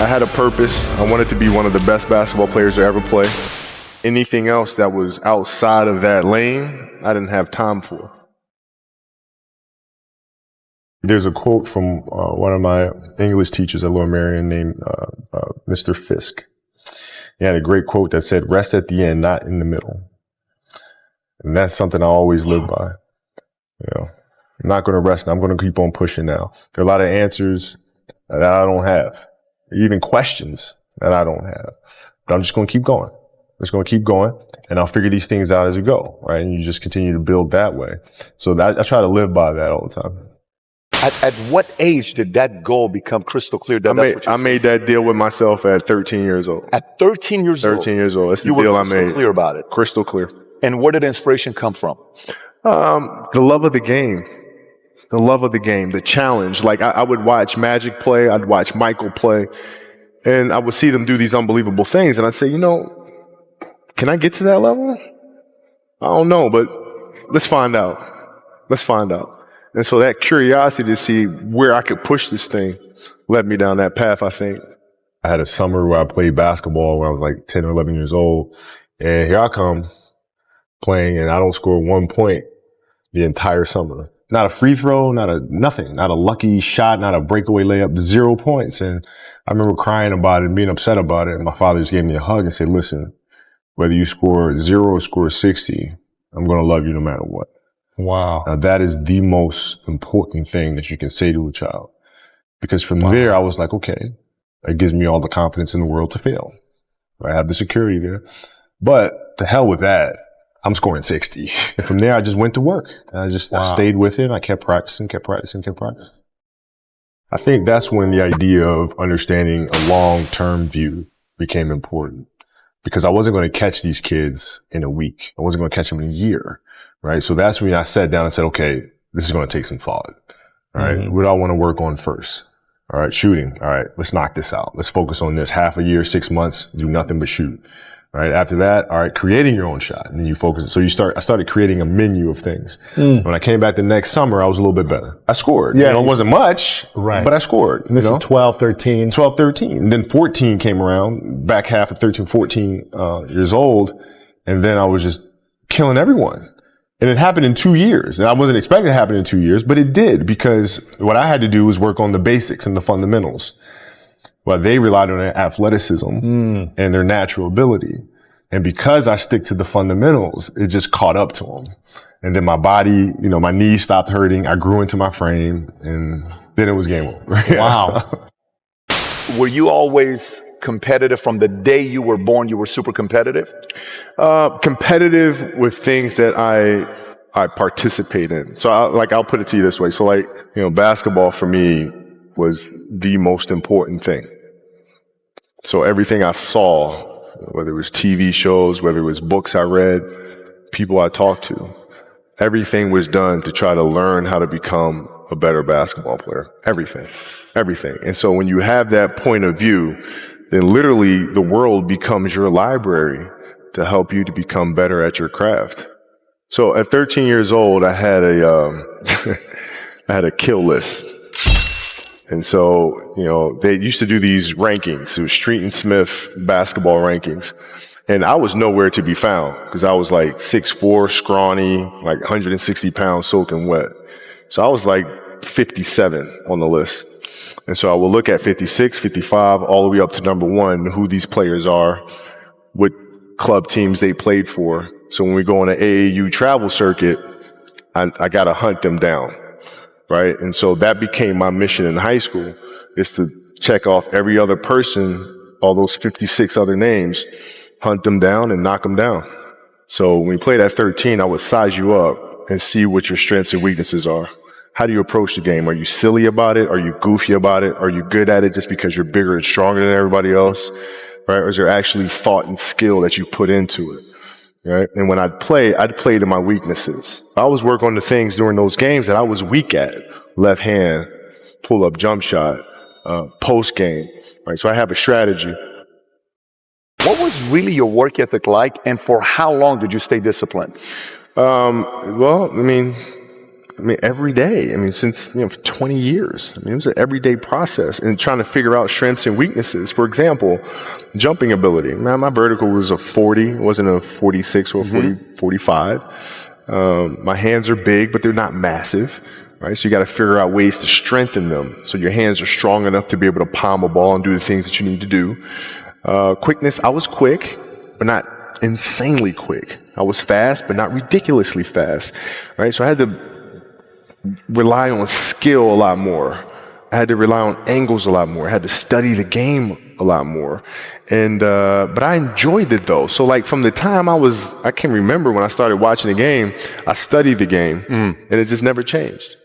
I had a purpose. I wanted to be one of the best basketball players to ever play. Anything else that was outside of that lane, I didn't have time for. There's a quote from one of my English teachers at Lower Merion named Mr. Fisk. He had a great quote that said, "Rest at the end, not in the middle." And that's something I always live by. You know, I'm not going to rest. I'm going to keep on pushing now. There are a lot of answers that I don't have, even questions that I don't have. But I'm just going to keep going. I'm just going to keep going, and I'll figure these things out as we go, right? And you just continue to build that way. So I try to live by that all the time. At what age did that goal become crystal clear? I made that deal with myself at 13 years old. At 13 years old? 13 years old. That's the deal I made. You were crystal clear about it? Crystal clear. And where did inspiration come from? The love of the game. The love of the game, the challenge. Like I would watch Magic play, I'd watch Michael play, and I would see them do these unbelievable things, and I'd say, can I get to that level? I don't know, but let's find out. Let's find out. And so that curiosity to see where I could push this thing led me down that path, I think. I had a summer where I played basketball when I was like 10 or 11 years old, and here I come playing, and I don't score 1 point the entire summer. Not a free throw, nothing, not a lucky shot, not a breakaway layup, 0 points. And I remember crying about it and being upset about it. And my father just gave me a hug and said, "Listen, whether you score 0 or score 60, I'm going to love you no matter what." Wow. Now that is the most important thing that you can say to a child. Because from there, I was like, okay, that gives me all the confidence in the world to fail. I have the security there. But to hell with that. I'm scoring 60. And from there, I just went to work. I stayed with it. I kept practicing. I think that's when the idea of understanding a long-term view became important, because I wasn't going to catch these kids in a week. I wasn't going to catch them in a year, right? So that's when I sat down and said, okay, this is going to take some thought, all right? What do I want to work on first? All right, shooting. All right, let's knock this out. Let's focus on this. Half a year, 6 months, do nothing but shoot. Right. After that, all right, creating your own shot. And then you focus. So I started creating a menu of things. When I came back the next summer, I was a little bit better. I scored. Yeah. It wasn't much, right, but I scored. And this is 12, 13. 12, 13. And then 14 came around, back half of 13, 14 years old. And then I was just killing everyone. And it happened in 2 years. And I wasn't expecting it to happen in 2 years, but it did, because what I had to do was work on the basics and the fundamentals. Well, they relied on their athleticism and their natural ability. And because I stick to the fundamentals, it just caught up to them. And then my body, my knees stopped hurting. I grew into my frame, and then it was game over. Wow. Were you always competitive from the day you were born? You were super competitive? Competitive with things that I participate in. So I'll put it to you this way. So basketball for me was the most important thing. So everything I saw, whether it was TV shows, whether it was books I read, people I talked to, everything was done to try to learn how to become a better basketball player. Everything. And so when you have that point of view, then literally the world becomes your library to help you to become better at your craft. So at 13 years old, I had I had a kill list. And so, they used to do these rankings. It was Street and Smith basketball rankings. And I was nowhere to be found, because I was like 6'4", scrawny, like 160 pounds soaking wet. So I was like 57 on the list. And so I will look at 56, 55, all the way up to number 1, who these players are, what club teams they played for. So when we go on an AAU travel circuit, I got to hunt them down. Right. And so that became my mission in high school, is to check off every other person, all those 56 other names, hunt them down and knock them down. So when we played at 13, I would size you up and see what your strengths and weaknesses are. How do you approach the game? Are you silly about it? Are you goofy about it? Are you good at it just because you're bigger and stronger than everybody else? Right. Or is there actually thought and skill that you put into it? Right. And when I'd play to my weaknesses. I always work on the things during those games that I was weak at. Left hand, pull up jump shot, post game. Right. So I have a strategy. What was really your work ethic like, and for how long did you stay disciplined? every day. Since, for 20 years. It was an everyday process and trying to figure out strengths and weaknesses. For example, jumping ability. My vertical was a 40. It wasn't a 46 or a 45. My hands are big, but they're not massive. Right? So you got to figure out ways to strengthen them so your hands are strong enough to be able to palm a ball and do the things that you need to do. Quickness, I was quick, but not insanely quick. I was fast, but not ridiculously fast. Right? So I had to rely on skill a lot more. I had to rely on angles a lot more. I had to study the game a lot more. And, but I enjoyed it though. So like from the time I can remember when I started watching the game, I studied the game and it just never changed.